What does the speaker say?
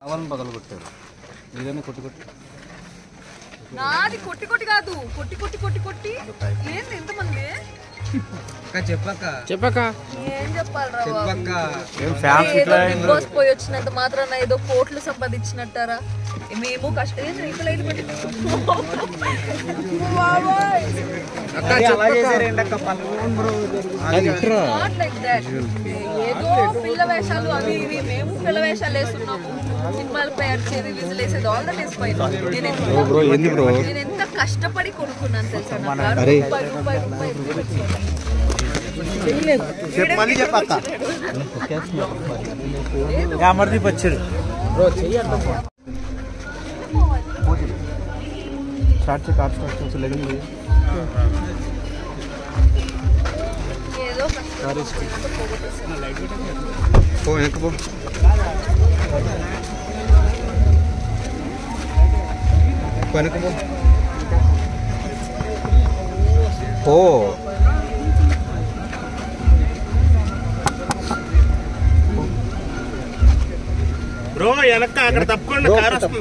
అవన్ పగలు కొట్టారు మీరేనే కొట్టి కొట్టి నాది కొట్టి కొట్టి కాదు కొట్టి కొట్టి కొట్టి కొట్టి ఏంది ఎంతమంది చెప్పక్క ఏం చెప్పాలరా ఫ్యాన్స్ బాస్ పోయి వచ్చినంత మాత్రాన ఏదో కోట్లు సంపాదించినట్టారా మేము కష్టం ఏదో పిల్ల వేషాలు అవి ఇవి మేము పిల్ల వేషాలు వేస్తున్నాము సినిమాలు తయారు చేసి విజులు వేసేది ఆల్ దట్ ఈస్ ఫైన్ నేను ఎంత కష్టపడి కొనుక్కున్నాను తెలుసా మళ్ళీ చెప్పక్క అమర్దీప్ వచ్చాడు స్టార్ట్ స్టార్ట్ లేదు ఏదో పో వెనక్కి పో వెనక్కి పో బ్రో వెనక అక్కడ తప్పకుండా కారు వస్తుంది.